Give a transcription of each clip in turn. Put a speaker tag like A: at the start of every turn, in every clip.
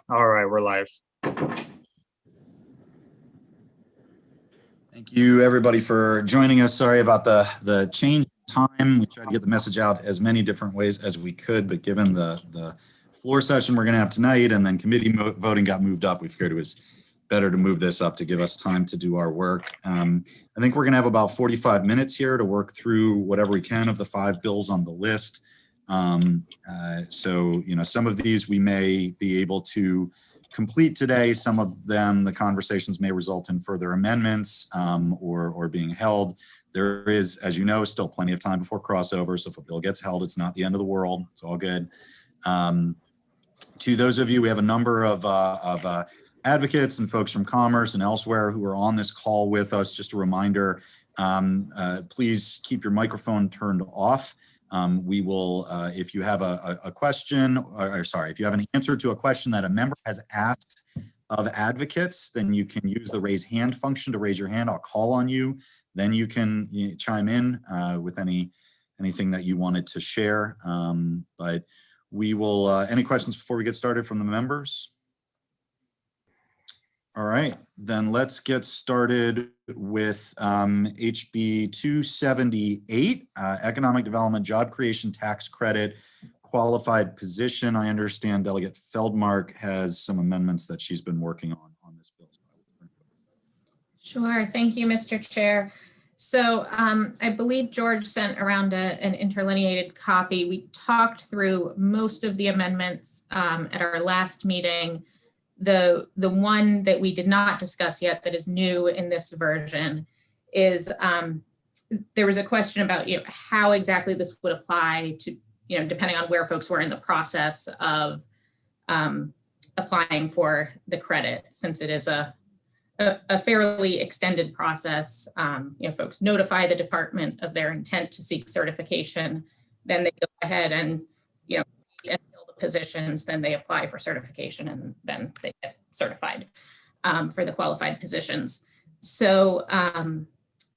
A: All right, we're live.
B: Thank you, everybody, for joining us. Sorry about the change in time. We tried to get the message out as many different ways as we could, but given the floor session we're going to have tonight and then committee voting got moved up, we figured it was better to move this up to give us time to do our work. I think we're going to have about 45 minutes here to work through whatever we can of the 5 bills on the list. So, some of these we may be able to complete today. Some of them, the conversations may result in further amendments or being held. There is, as you know, still plenty of time before crossover. So if a bill gets held, it's not the end of the world. It's all good. To those of you, we have a number of advocates and folks from Commerce and elsewhere who are on this call with us. Just a reminder, please keep your microphone turned off. We will, if you have a question, or sorry, if you have an answer to a question that a member has asked of advocates, then you can use the raise hand function to raise your hand. I'll call on you. Then you can chime in with anything that you wanted to share. But we will, any questions before we get started from the members? All right, then let's get started with HB 278, Economic Development Job Creation Tax Credit, Qualified Position. I understand Delegate Feldmark has some amendments that she's been working on this bill.
C: Sure, thank you, Mr. Chair. So I believe George sent around an interlineated copy. We talked through most of the amendments at our last meeting. The one that we did not discuss yet that is new in this version is there was a question about how exactly this would apply to, depending on where folks were in the process of applying for the credit, since it is a fairly extended process. Folks notify the department of their intent to seek certification, then they go ahead and fill the positions, then they apply for certification, and then they get certified for the qualified positions. So,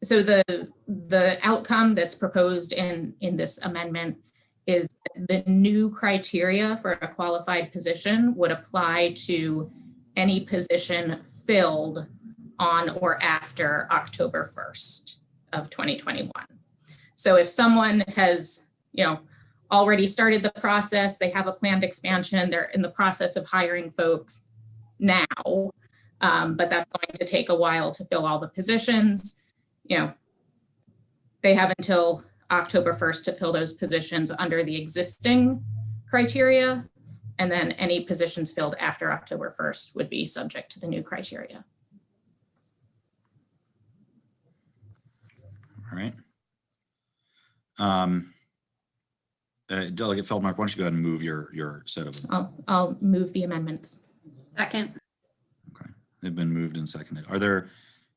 C: so the outcome that's proposed in this amendment is the new criteria for a qualified position would apply to any position filled on or after October 1st of 2021. So if someone has, already started the process, they have a planned expansion, they're in the process of hiring folks now, but that's going to take a while to fill all the positions, they have until October 1st to fill those positions under the existing criteria. And then any positions filled after October 1st would be subject to the new criteria.
B: All right. Delegate Feldmark, why don't you go ahead and move your set of...
C: I'll move the amendments.
D: Second.
B: Okay, they've been moved and seconded. Are there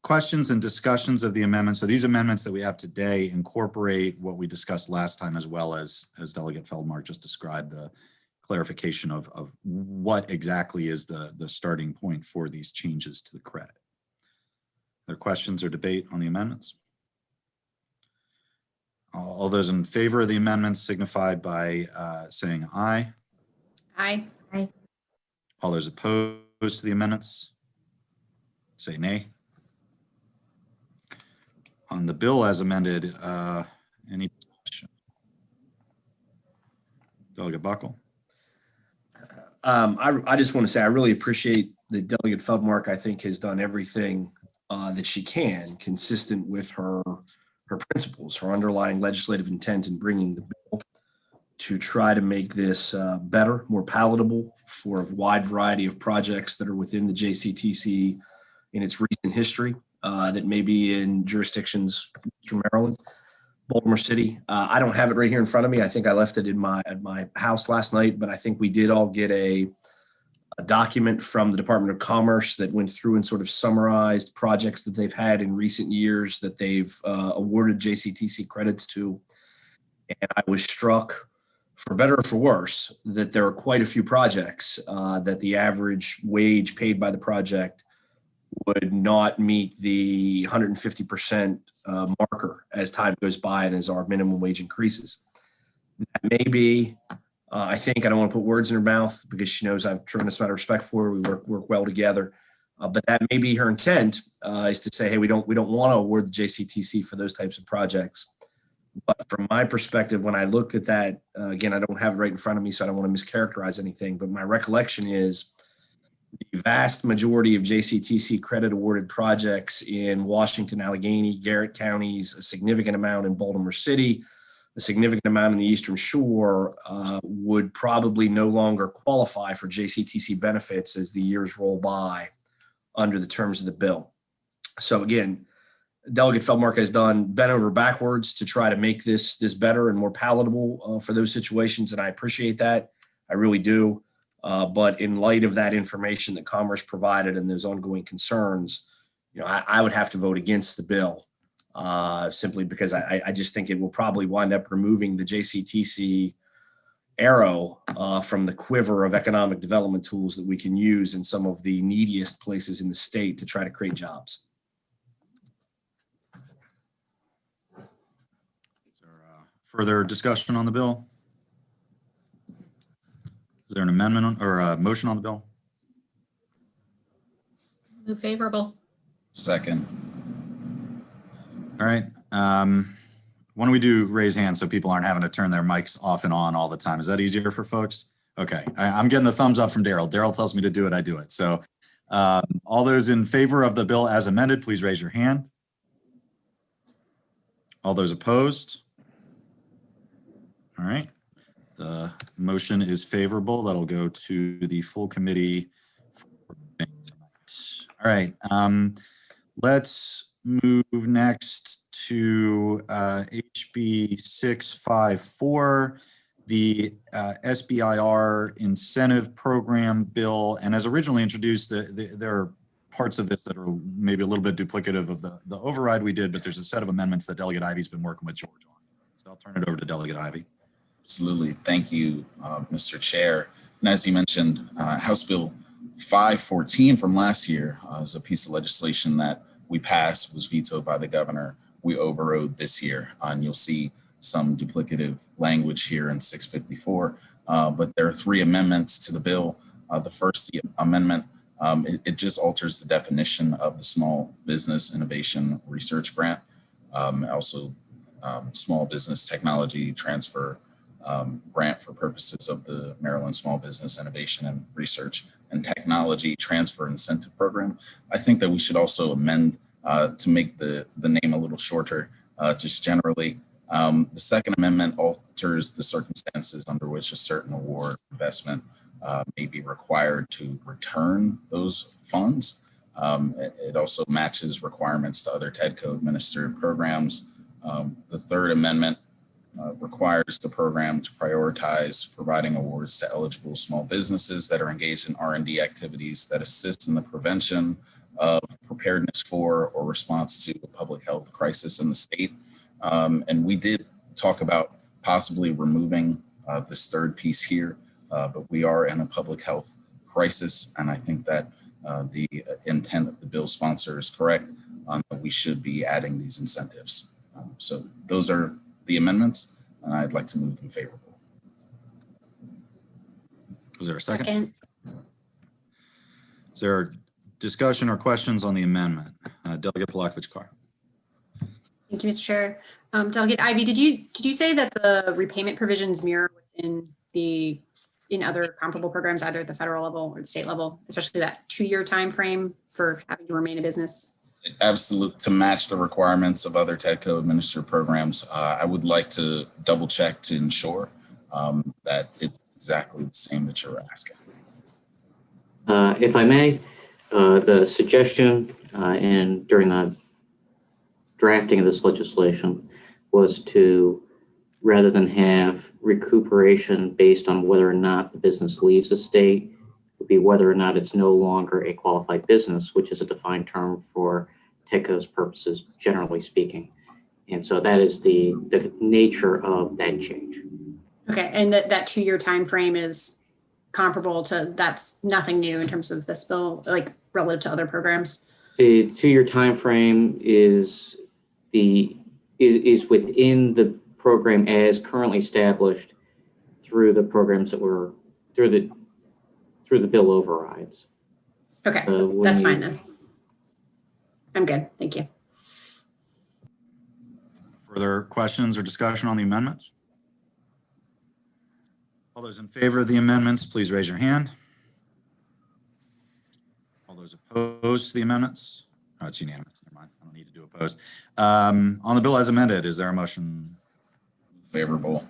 B: questions and discussions of the amendments? So these amendments that we have today incorporate what we discussed last time, as well as Delegate Feldmark just described, the clarification of what exactly is the starting point for these changes to the credit. Are there questions or debate on the amendments? All those in favor of the amendments signify by saying aye.
D: Aye.
C: Aye.
B: All those opposed to the amendments say nay. On the bill as amended, any discussion? Delegate Buckle.
E: I just want to say I really appreciate that Delegate Feldmark, I think, has done everything that she can consistent with her principles, her underlying legislative intent in bringing the bill to try to make this better, more palatable for a wide variety of projects that are within the JCTC in its recent history that may be in jurisdictions from Maryland. Baltimore City. I don't have it right here in front of me. I think I left it at my house last night, but I think we did all get a document from the Department of Commerce that went through and sort of summarized projects that they've had in recent years that they've awarded JCTC credits to. And I was struck, for better or for worse, that there are quite a few projects that the average wage paid by the project would not meet the 150% marker as time goes by and as our minimum wage increases. That may be I think, I don't want to put words in her mouth because she knows I have a tremendous amount of respect for her. We work well together. But that may be her intent, is to say, hey, we don't want to award the JCTC for those types of projects. But from my perspective, when I looked at that, again, I don't have it right in front of me, so I don't want to mischaracterize anything. But my recollection is the vast majority of JCTC credit awarded projects in Washington, Allegheny, Garrett counties, a significant amount in Baltimore City, a significant amount in the Eastern Shore, would probably no longer qualify for JCTC benefits as the years roll by under the terms of the bill. So again, Delegate Feldmark has bent over backwards to try to make this better and more palatable for those situations, and I appreciate that. I really do. But in light of that information that Commerce provided and those ongoing concerns, I would have to vote against the bill, simply because I just think it will probably wind up removing the JCTC arrow from the quiver of economic development tools that we can use in some of the neediest places in the state to try to create jobs.
B: Is there further discussion on the bill? Is there an amendment or a motion on the bill?
C: Move favorable.
A: Second.
B: All right. Why don't we do raise hands so people aren't having to turn their mics off and on all the time? Is that easier for folks? Okay. I'm getting the thumbs up from Daryl. Daryl tells me to do it, I do it. So all those in favor of the bill as amended, please raise your hand. All those opposed? All right. The motion is favorable. That'll go to the full committee for debate tonight. All right. Let's move next to HB 654, the SBIR incentive program bill. And as originally introduced, there are parts of this that are maybe a little bit duplicative of the override we did, but there's a set of amendments that Delegate Ivey's been working with George on. So I'll turn it over to Delegate Ivey.
A: Absolutely. Thank you, Mr. Chair. And as you mentioned, House Bill 514 from last year is a piece of legislation that we passed, was vetoed by the governor. We overrode this year, and you'll see some duplicative language here in 654. But there are three amendments to the bill. The first amendment, it just alters the definition of the Small Business Innovation Research Grant, also Small Business Technology Transfer Grant for purposes of the Maryland Small Business Innovation and Research and Technology Transfer Incentive Program. I think that we should also amend to make the name a little shorter, just generally. The second amendment alters the circumstances under which a certain award investment may be required to return those funds. It also matches requirements to other TEDCO administered programs. The third amendment requires the program to prioritize providing awards to eligible small businesses that are engaged in R&D activities that assist in the prevention of, preparedness for, or response to a public health crisis in the state. And we did talk about possibly removing this third piece here, but we are in a public health crisis, and I think that the intent of the bill sponsor is correct. We should be adding these incentives. So those are the amendments, and I'd like to move them favorable.
B: Is there a second? Is there discussion or questions on the amendment? Delegate Polakovich-Carr.
D: Thank you, Mr. Chair. Delegate Ivey, did you say that the repayment provisions mirror what's in other comparable programs, either at the federal level or the state level, especially that 2-year time frame for having to remain a business?
A: Absolutely, to match the requirements of other TEDCO administered programs. I would like to double check to ensure that it's exactly the same that you're asking.
F: If I may, the suggestion and during the drafting of this legislation was to, rather than have recuperation based on whether or not the business leaves the state, would be whether or not it's no longer a qualified business, which is a defined term for TEDCO's purposes, generally speaking. And so that is the nature of that change.
D: Okay, and that 2-year time frame is comparable to, that's nothing new in terms of this bill, like relative to other programs?
F: The 2-year time frame is within the program as currently established through the programs that were through the bill overrides.
D: Okay,
F: When
D: that's
F: you-
D: fine then. I'm good. Thank you.
B: Further questions or discussion on the amendments? All those in favor of the amendments, please raise your hand. All those opposed to the amendments? Oh, it's unanimous. Never mind. I don't need to do opposed. On the bill as amended, is there a motion?
A: Favorable.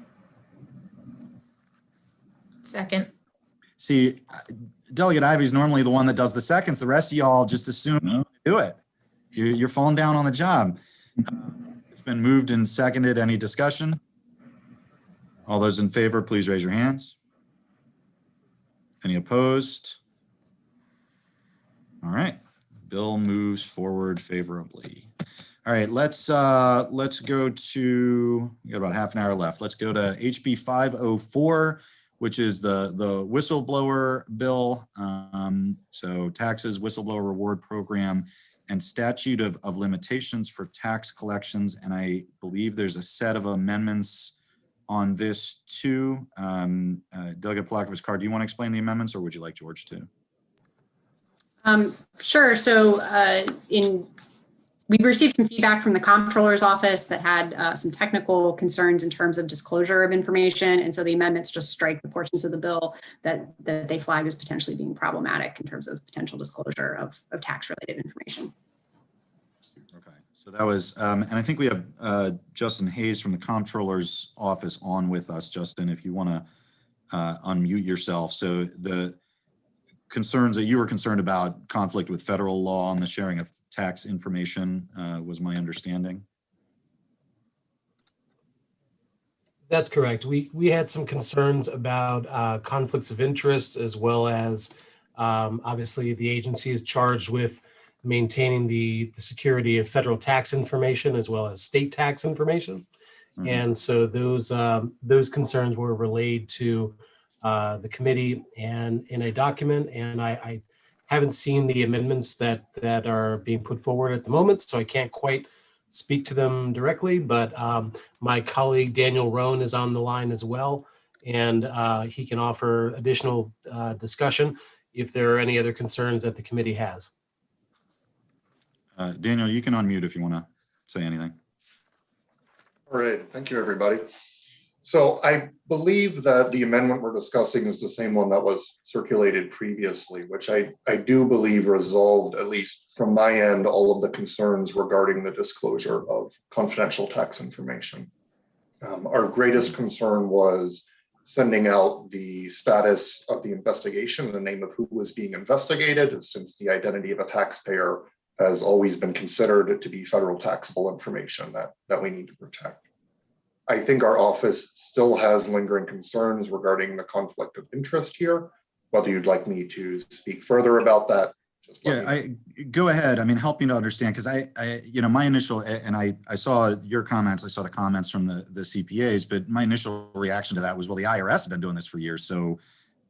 C: Second.
B: See, Delegate Ivy is normally the one that does the seconds. The rest of y'all just assume
A: No.
B: do it. You're falling down on the job. It's been moved and seconded. Any discussion? All those in favor, please raise your hands. Any opposed? All right, bill moves forward favorably. All right, let's go to, we got about half an hour left. Let's go to HB 504, which is the whistleblower bill. So taxes, whistleblower reward program, and statute of limitations for tax collections. And I believe there's a set of amendments on this too. Delegate Palakovich-Carr, do you want to explain the amendments, or would you like George to?
D: Sure. So we received some feedback from the comptroller's office that had some technical concerns in terms of disclosure of information. And so the amendments just strike the portions of the bill that they flagged as potentially being problematic in terms of potential disclosure of tax related information.
B: Okay, so that was, and I think we have Justin Hayes from the comptroller's office on with us. Justin, if you want to unmute yourself. So the concerns that you were concerned about, conflict with federal law on the sharing of tax information, was my understanding.
G: That's correct. We had some concerns about conflicts of interest, as well as obviously the agency is charged with maintaining the security of federal tax information as well as state tax information. Mm-hmm. And so those concerns were relayed to the committee and in a document, and I haven't seen the amendments that are being put forward at the moment, so I can't quite speak to them directly, but my colleague Daniel Roan is on the line as well, and he can offer additional discussion if there are any other concerns that the committee has.
B: Daniel, you can unmute if you want to say anything.
H: All right, thank you, everybody. So I believe that the amendment we're discussing is the same one that was circulated previously, which I do believe resolved, at least from my end, all of the concerns regarding the disclosure of confidential tax information. Our greatest concern was sending out the status of the investigation, the name of who was being investigated, since the identity of a taxpayer has always been considered to be federal taxable information that we need to protect. I think our office still has lingering concerns regarding the conflict of interest here. Whether you'd like me to speak further about that, just let me know.
B: Go ahead. I mean, help me to understand, because my initial, and I saw your comments, I saw the comments from the CPAs, but my initial reaction to that was, well, the IRS has been doing this for years, so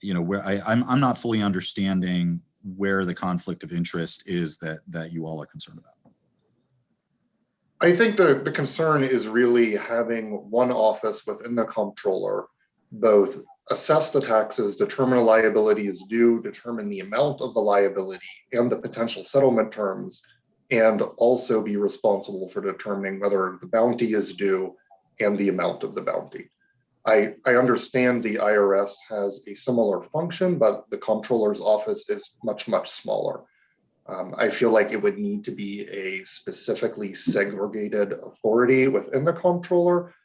B: where I'm not fully understanding where the conflict of interest is that you all are concerned about.
H: I think the concern is really having one office within the comptroller both assess the taxes, determine a liability is due, determine the amount of the liability and the potential settlement terms, and also be responsible for determining whether the bounty is due and the amount of the bounty. I understand the IRS has a similar function, but the comptroller's office is much, much smaller. I feel like it would need to be a specifically segregated authority within the comptroller.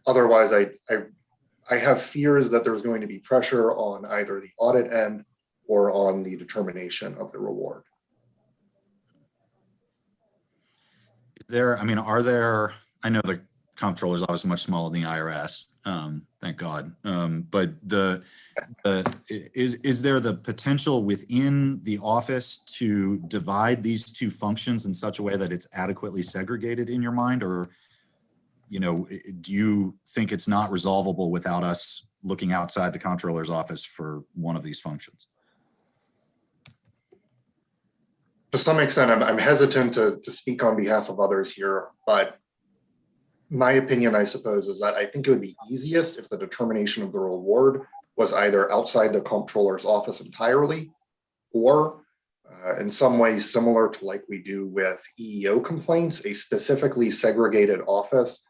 H: Otherwise, I have fears that there's going to be pressure on either the audit end or on the determination of the reward.
B: I know the comptroller is obviously much smaller than the IRS, thank God. But is there the potential within the office to divide these two functions in such a way that it's adequately segregated in your mind, or do you think it's not resolvable without us looking outside the comptroller's office for one of these functions?
H: To some extent, I'm hesitant to speak on behalf of others here, but my opinion, I suppose, is that I think it would be easiest if the determination of the reward was either outside the comptroller's office entirely, or in some ways similar to like we do with EEO complaints, a specifically segregated office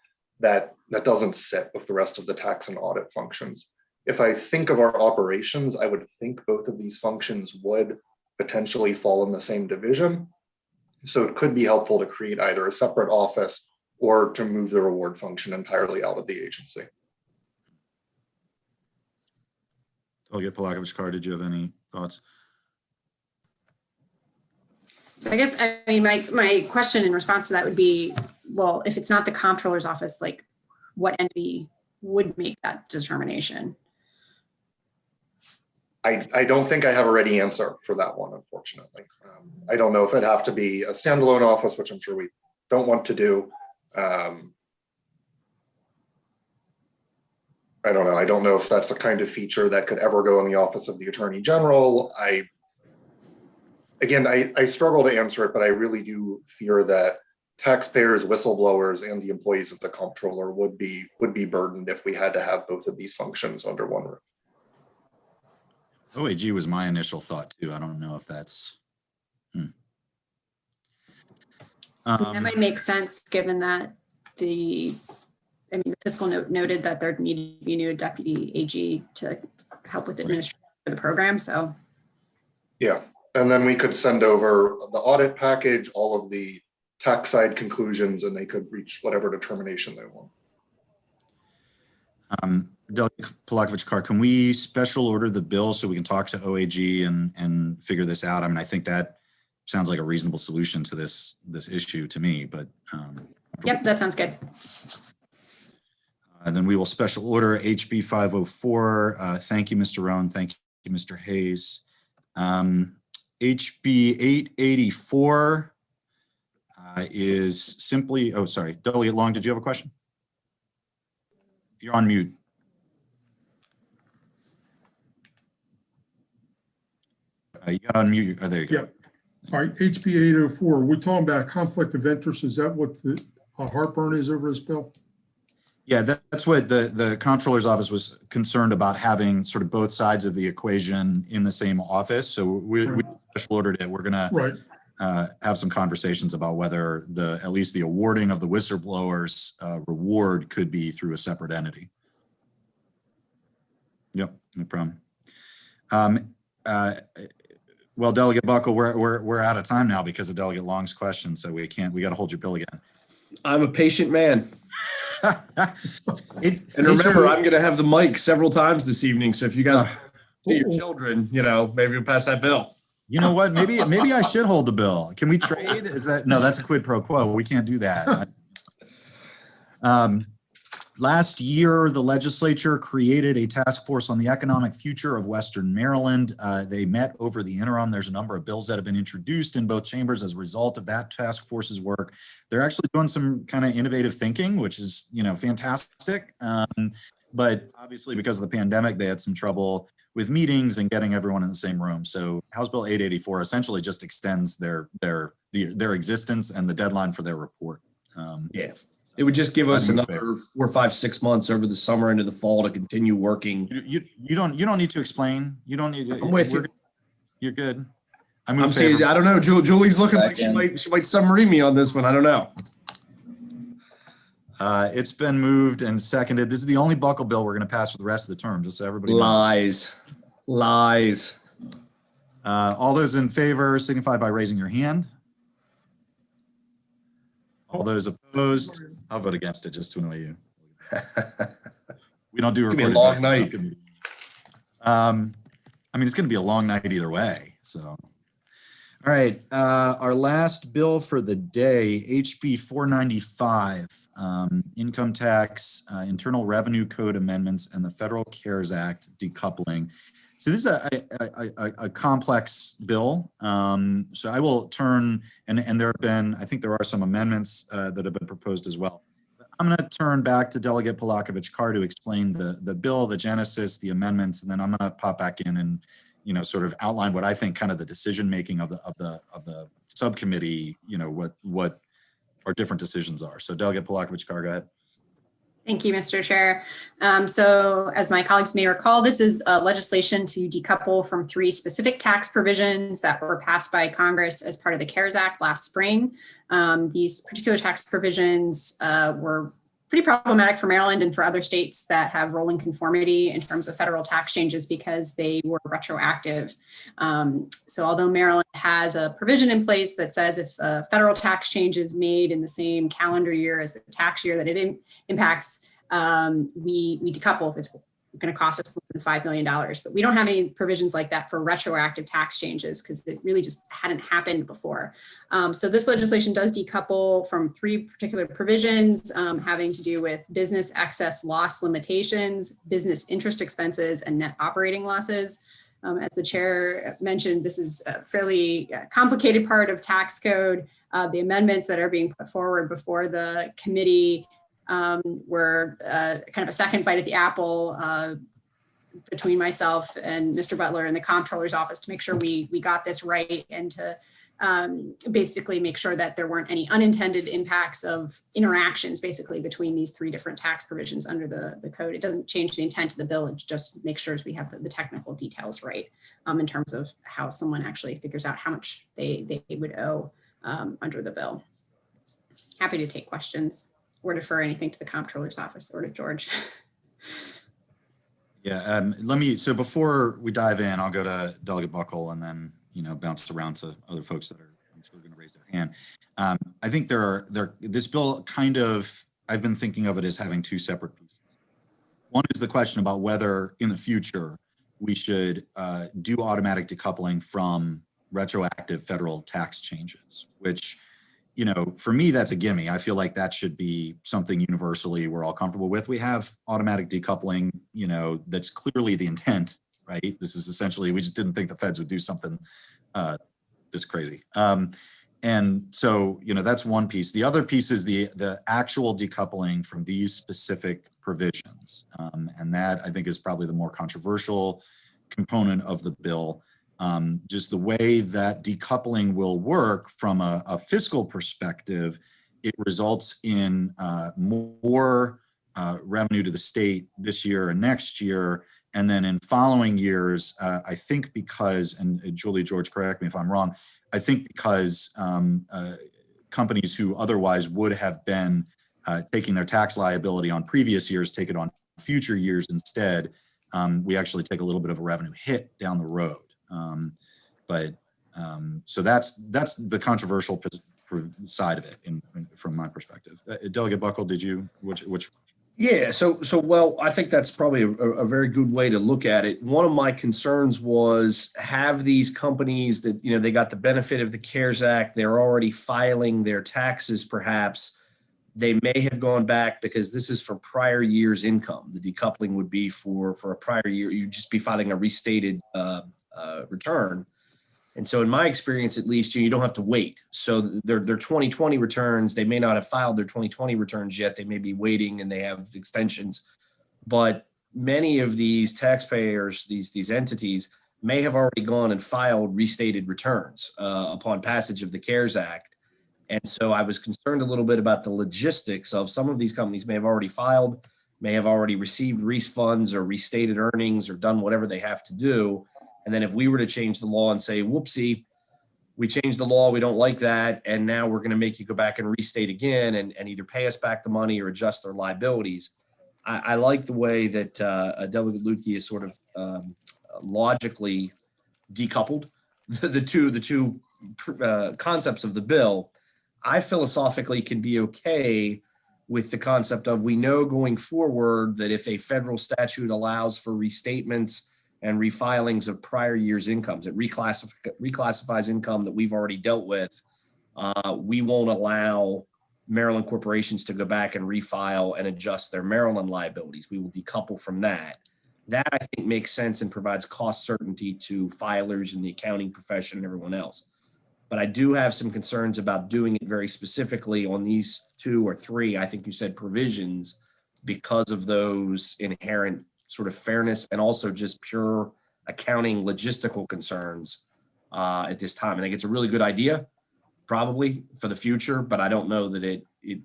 H: that doesn't sit with the rest of the tax and audit functions. If I think of our operations, I would think both of these functions would potentially fall in the same division. So it could be helpful to create either a separate office or to move the reward function entirely out of the agency.
B: Delegate Polakovich-Carr, did you have any thoughts?
D: So I guess, I mean, my question in response to that would be, well, if it's not the comptroller's office, like what entity would make that determination?
H: I don't think I have a ready answer for that one, unfortunately. I don't know if it'd have to be a standalone office, which I'm sure we don't want to do. I don't know. I don't know if that's a kind of feature that could ever go in the office of the Attorney General. Again, I struggle to answer it, but I really do fear that taxpayers, whistleblowers, and the employees of the comptroller would be burdened if we had to have both of these functions under one roof.
B: OAG was my initial thought too. I don't know if that's.
D: That might make sense given that the fiscal note noted that there needed to be a new deputy AG to help with the administration of the program. So,
H: yeah. And then we could send over the audit package, all of the tax side conclusions, and they could reach whatever determination they want.
B: Delegate Polakovich-Carr, can we special order the bill so we can talk to OAG and figure this out? I mean, I think that sounds like a reasonable solution to this issue to me, but.
D: Yep, that sounds good.
B: Then we will special order HB 504. Thank you, Mr. Rowan. Thank you, Mr. Hayes. HB 884 is simply, oh, sorry, Delegate Long, did you have a question? You're on mute. You got to unmute. Oh, there you go.
I: Yep. All right, HB 804, we're talking about conflict of interest. Is that what the heartburn is over this bill?
B: Yeah, that's what the comptroller's office was concerned about, having sort of both sides of the equation in the same office. So we special ordered it. We're going to have some conversations about whether at least the awarding of the whistleblowers reward could be through a separate entity. Yep, no problem. Well, Delegate Buckle, we're out of time now because of Delegate Long's question, so we got to hold your bill again.
E: I'm a patient man. And remember, I'm going to have the mic several times this evening. So if you guys see your children, maybe you'll pass that bill.
B: You know what? Maybe I should hold the bill. Can we trade? No, that's a quid pro quo. We can't do that. Last year, the legislature created a task force on the economic future of Western Maryland. They met over the interim. There's a number of bills that have been introduced in both chambers as a result of that task force's work. They're actually doing some kind of innovative thinking, which is, fantastic. But obviously, because of the pandemic, they had some trouble with meetings and getting everyone in the same room. So House Bill 884 essentially just extends their existence and the deadline for their report.
E: Yeah. It would just give us another 4, 5, 6 months over the summer into the fall to continue working.
B: You don't need to explain. You don't need.
E: I'm with you.
B: You're good.
E: I'm saying, I don't know. Julie's looking like she might submarine me on this one. I don't know.
B: It's been moved and seconded. This is the only buckle bill we're going to pass for the rest of the term, just so everybody knows.
E: Lies.
B: All those in favor signify by raising your hand. All those opposed, I'll vote against it just to annoy you. We don't do recorded votes.
E: It's gonna be a long
B: night. It's going to be a long night either way. So, all right. Our last bill for the day, HB 495, income tax, internal revenue code amendments, and the Federal CARES Act decoupling. So this is a complex bill. So I will turn, and I think there are some amendments that have been proposed as well. I'm going to turn back to Delegate Polakovich-Carr to explain the bill, the genesis, the amendments, and then I'm going to pop back in and sort of outline what I think kind of the decision making of the subcommittee. What our different decisions are. So Delegate Polakovich-Carr, go ahead.
D: Thank you, Mr. Chair. So as my colleagues may recall, this is legislation to decouple from 3 specific tax provisions that were passed by Congress as part of the CARES Act last spring. These particular tax provisions were pretty problematic for Maryland and for other states that have rolling conformity in terms of federal tax changes because they were retroactive. So although Maryland has a provision in place that says if a federal tax change is made in the same calendar year as the tax year that it impacts, we decouple if it's going to cost us $5 million. But we don't have any provisions like that for retroactive tax changes because it really just hadn't happened before. So this legislation does decouple from 3 particular provisions having to do with business excess loss limitations, business interest expenses, and net operating losses. As the chair mentioned, this is a fairly complicated part of tax code. The amendments that are being put forward before the committee were kind of a second bite at the apple between myself and Mr. Butler and the comptroller's office to make sure we got this right and to basically make sure that there weren't any unintended impacts of interactions basically between these 3 different tax provisions under the code. It doesn't change the intent of the bill. It just makes sure we have the technical details right in terms of how someone actually figures out how much they would owe under the bill. Happy to take questions or defer anything to the comptroller's office or to George.
B: Yeah, so before we dive in, I'll go to Delegate Buckle and then, bounce around to other folks that are, I'm sure, going to raise their hand. I think this bill kind of, I've been thinking of it as having 2 separate pieces. One is the question about whether in the future we should do automatic decoupling from retroactive federal tax changes, which, for me, that's a gimme. I feel like that should be something universally we're all comfortable with. We have automatic decoupling, that's clearly the intent, right? This is essentially, we just didn't think the feds would do something this crazy. And so, that's one piece. The other piece is the actual decoupling from these specific provisions. And that, I think, is probably the more controversial component of the bill. Just the way that decoupling will work from a fiscal perspective, it results in more revenue to the state this year and next year. And then in following years, I think because, and Julie, George, correct me if I'm wrong, I think because companies who otherwise would have been taking their tax liability on previous years take it on future years instead, we actually take a little bit of a revenue hit down the road. So that's the controversial side of it from my perspective. Delegate Buckle, did you, which?
E: Yeah, so well, I think that's probably a very good way to look at it. One of my concerns was, have these companies that, they got the benefit of the CARES Act, they're already filing their taxes perhaps, they may have gone back because this is for prior year's income. The decoupling would be for a prior year, you'd just be filing a restated return. And so in my experience, at least, you don't have to wait. So their 2020 returns, they may not have filed their 2020 returns yet. They may be waiting and they have extensions. But many of these taxpayers, these entities, may have already gone and filed restated returns upon passage of the CARES Act. And so I was concerned a little bit about the logistics of some of these companies may have already filed, may have already received refunds or restated earnings or done whatever they have to do. And then if we were to change the law and say, whoopsie, we changed the law, we don't like that, and now we're going to make you go back and restate again and either pay us back the money or adjust their liabilities. I like the way that Delegate Lukey is sort of logically decoupled the two concepts of the bill. I philosophically can be okay with the concept of, we know going forward that if a federal statute allows for restatements and refilings of prior year's incomes, it reclassifies income that we've already dealt with, we won't allow Maryland corporations to go back and refile and adjust their Maryland liabilities. We will decouple from that. That, I think, makes sense and provides cost certainty to filers in the accounting profession and everyone else. But I do have some concerns about doing it very specifically on these 2 or 3, I think you said, provisions, because of those inherent sort of fairness and also just pure accounting logistical concerns at this time. I think it's a really good idea, probably for the future, but I don't know that it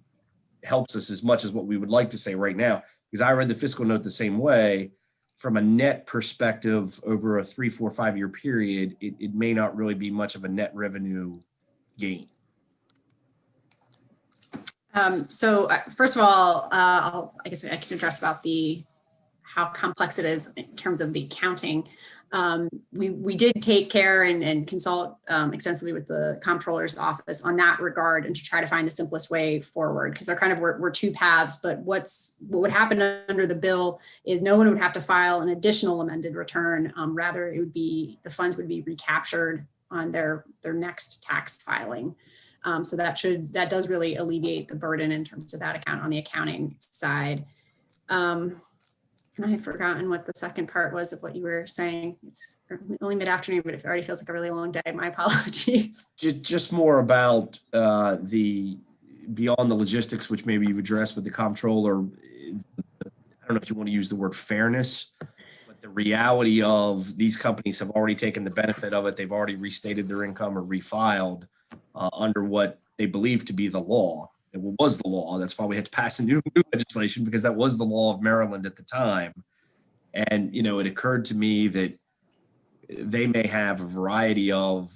E: helps us as much as what we would like to say right now, because I read the fiscal note the same way. From a net perspective over a 3, 4, 5 year period, it may not really be much of a net revenue gain.
D: So first of all, I guess I can address about how complex it is in terms of the accounting. We did take care and consult extensively with the comptroller's office on that regard, and to try to find the simplest way forward, because there kind of were two paths. But what would happen under the bill is no one would have to file an additional amended return. Rather, it would be the funds would be recaptured on their next tax filing. So that does really alleviate the burden in terms of that account on the accounting side. And I have forgotten what the second part was of what you were saying. It's only mid-afternoon, but it already feels like a really long day. My apologies.
E: Just more about the beyond the logistics, which maybe you've addressed with the comptroller. I don't know if you want to use the word fairness, but the reality of these companies have already taken the benefit of it. They've already restated their income or refiled under what they believe to be the law. It was the law. That's why we had to pass a new legislation, because that was the law of Maryland at the time. And, it occurred to me that they may have a variety of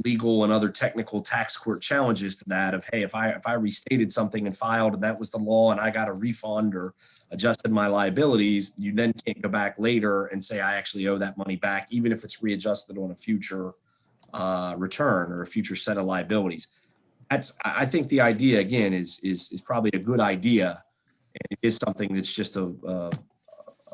E: legal and other technical tax court challenges to that of, hey, if I restated something and filed and that was the law and I got a refund or adjusted my liabilities, you then can't go back later and say, I actually owe that money back, even if it's readjusted on a future return or a future set of liabilities. I think the idea, again, is probably a good idea. And it is something that's just a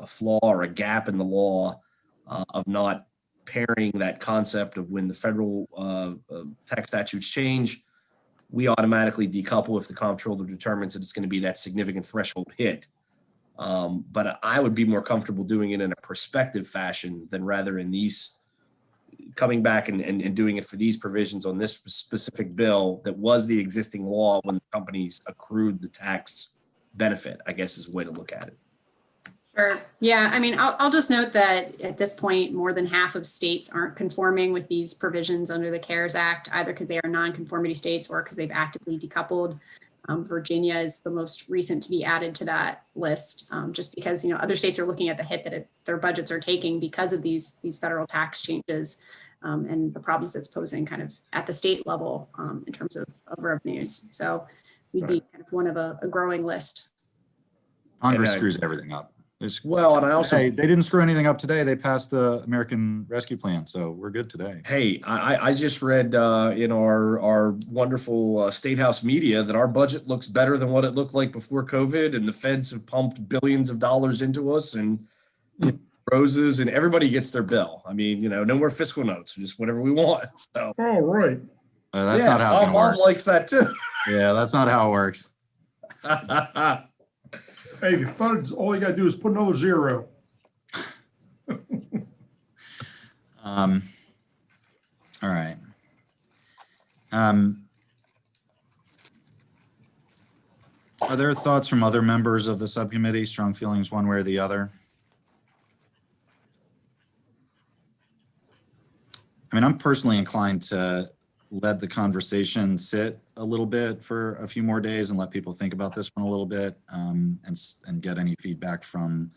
E: flaw or a gap in the law of not pairing that concept of when the federal tax statutes change, we automatically decouple if the comptroller determines that it's going to be that significant threshold hit. But I would be more comfortable doing it in a prospective fashion than rather in these coming back and doing it for these provisions on this specific bill that was the existing law when the companies accrued the tax benefit, I guess is a way to look at it.
D: Sure. Yeah. I mean, I'll just note that at this point, more than half of states aren't conforming with these provisions under the CARES Act, either because they are non-conformity states or because they've actively decoupled. Virginia is the most recent to be added to that list, just because other states are looking at the hit that their budgets are taking because of these federal tax changes and the problems that's posing kind of at the state level in terms of revenues. So we'd be kind of one of a growing list.
B: Congress screws everything up.
E: Well, and I also,
B: they didn't screw anything up today. They passed the American Rescue Plan, so we're good today.
E: Hey, I just read in our wonderful State House media that our budget looks better than what it looked like before COVID, and the feds have pumped billions of dollars into us and roses, and everybody gets their bill. I mean, no more fiscal notes, just whatever we want. So,
I: Oh, right.
B: That's not how it's going to work.
E: Bob likes that too.
B: Yeah, that's not how it works.
I: Hey, if you funds, all you got to do is put another zero.
B: All right. Are there thoughts from other members of the subcommittee? Strong feelings one way or the other? I mean, I'm personally inclined to let the conversation sit a little bit for a few more days and let people think about this one a little bit and get any feedback from,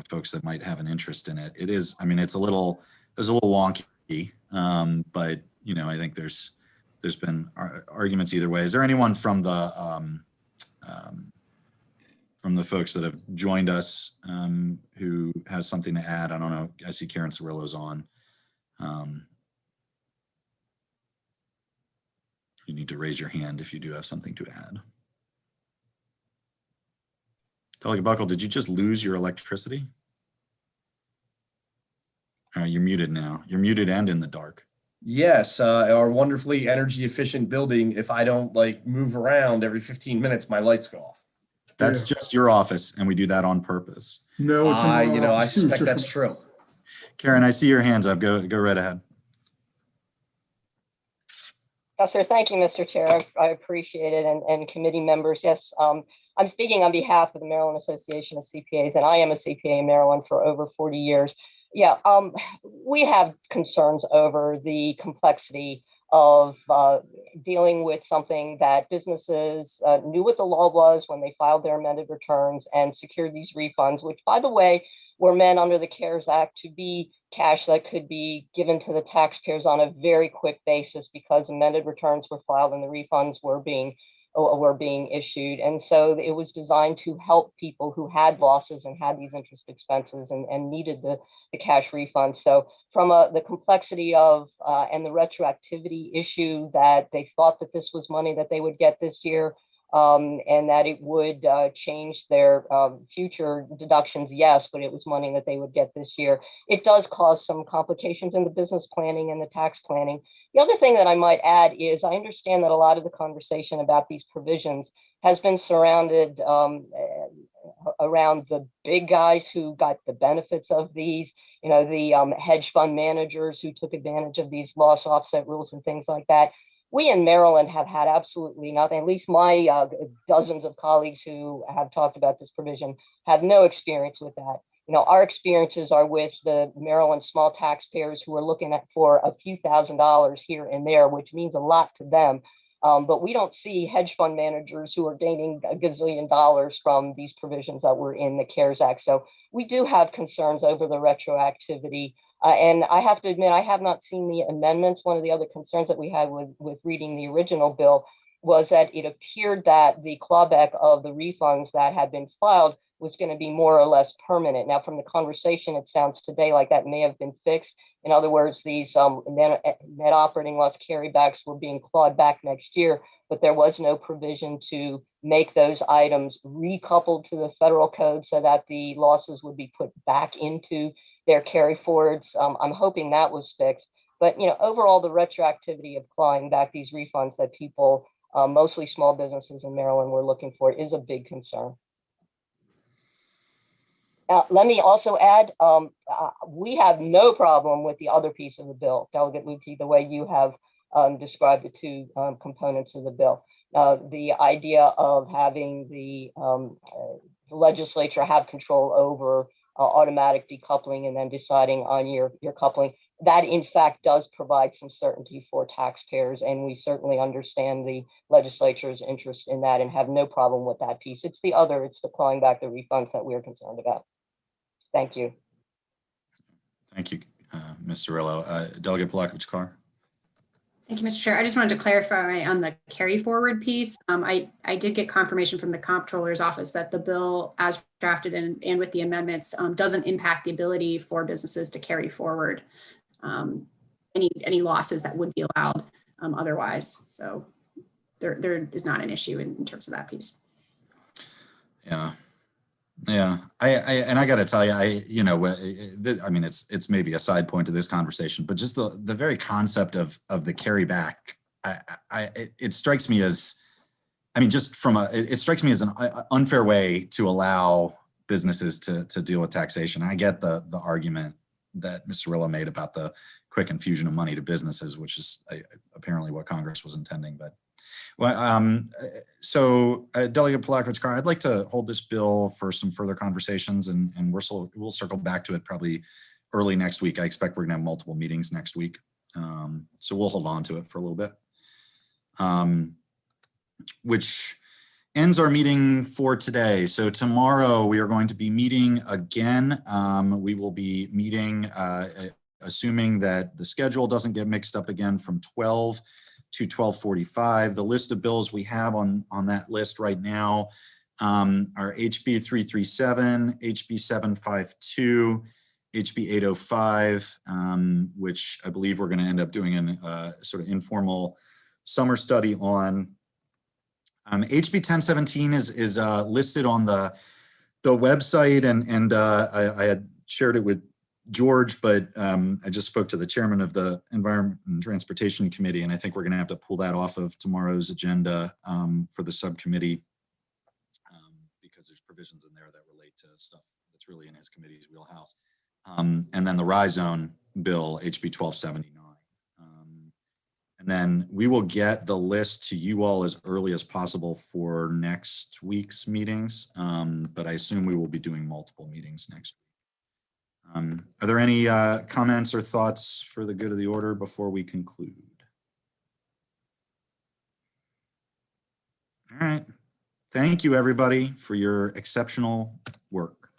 B: folks that might have an interest in it. It is, I mean, it's a little wonky, but, I think there's been arguments either way. Is there anyone from the folks that have joined us who has something to add? I don't know. I see Karen Cirillo's on. You need to raise your hand if you do have something to add. Delegate Buckle, did you just lose your electricity? You're muted now. You're muted and in the dark.
E: Yes, our wonderfully energy efficient building. If I don't move around every 15 minutes, my lights go off.
B: That's just your office, and we do that on purpose.
I: No, it's
E: I suspect that's true.
B: Karen, I see your hands up. Go right ahead.
J: Yes, sir. Thank you, Mr. Chair. I appreciate it. And committee members, yes, I'm speaking on behalf of the Maryland Association of CPAs, and I am a CPA in Maryland for over 40 years. Yeah, we have concerns over the complexity of dealing with something that businesses knew what the law was when they filed their amended returns and secured these refunds, which, by the way, were meant under the CARES Act to be cash that could be given to the taxpayers on a very quick basis because amended returns were filed and the refunds were being issued. And so it was designed to help people who had losses and had these interest expenses and needed the cash refund. So from the complexity of and the retroactivity issue, that they thought that this was money that they would get this year, and that it would change their future deductions, yes, but it was money that they would get this year. It does cause some complications in the business planning and the tax planning. The other thing that I might add is I understand that a lot of the conversation about these provisions has been surrounded around the big guys who got the benefits of these, the hedge fund managers who took advantage of these loss offset rules and things like that. We in Maryland have had absolutely nothing. At least my dozens of colleagues who have talked about this provision have no experience with that. Our experiences are with the Maryland small taxpayers who are looking for a few $1,000s here and there, which means a lot to them. But we don't see hedge fund managers who are gaining $1 gazillion from these provisions that were in the CARES Act. So we do have concerns over the retroactivity. And I have to admit, I have not seen the amendments. One of the other concerns that we had with reading the original bill was that it appeared that the clawback of the refunds that had been filed was going to be more or less permanent. Now, from the conversation, it sounds today like that may have been fixed. In other words, these net operating loss carrybacks were being clawed back next year, but there was no provision to make those items recoupled to the federal code so that the losses would be put back into their carry forwards. I'm hoping that was fixed. But overall, the retroactivity of clawing back these refunds that people, mostly small businesses in Maryland, were looking for is a big concern. Let me also add, we have no problem with the other piece of the bill, Delegate Lukey, the way you have described the two components of the bill. The idea of having the legislature have control over automatic decoupling and then deciding on your coupling, that in fact does provide some certainty for taxpayers. And we certainly understand the legislature's interest in that and have no problem with that piece. It's the clawing back the refunds that we're concerned about. Thank you.
B: Thank you, Ms. Cirillo. Delegate Polakovich-Carr.
D: Thank you, Mr. Chair. I just wanted to clarify on the carry forward piece. I did get confirmation from the comptroller's office that the bill as drafted and with the amendments doesn't impact the ability for businesses to carry forward any losses that would be allowed otherwise. So there is not an issue in terms of that piece.
B: Yeah, I got to tell you, I mean, it's maybe a side point to this conversation, but just the very concept of the carry back, it strikes me as, it strikes me as an unfair way to allow businesses to deal with taxation. I get the argument that Mr. Cirillo made about the quick infusion of money to businesses, which is apparently what Congress was intending, but. Well, Delegate Polakovich-Carr, I'd like to hold this bill for some further conversations, and we'll circle back to it probably early next week. I expect we're going to have multiple meetings next week, so we'll hold on to it for a little bit, which ends our meeting for today. So tomorrow we are going to be meeting again. We will be meeting, assuming that the schedule doesn't get mixed up again, from 12 to 12:45. The list of bills we have on that list right now are HB 337, HB 752, HB 805, which I believe we're going to end up doing a sort of informal summer study on. HB 1017 is listed on the website, and I had shared it with George, but I just spoke to the chairman of the Environment and Transportation Committee, and I think we're going to have to pull that off of tomorrow's agenda for the subcommittee because there's provisions in there that relate to stuff that's really in his committee's wheelhouse. And then the Rhizone bill, HB 1279. And then we will get the list to you all as early as possible for next week's meetings, but I assume we will be doing multiple meetings next week. Are there any comments or thoughts for the good of the order before we conclude? All right. Thank you, everybody, for your exceptional work.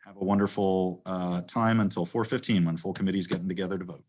B: Have a wonderful time until 4:15 when full committee is getting together to vote.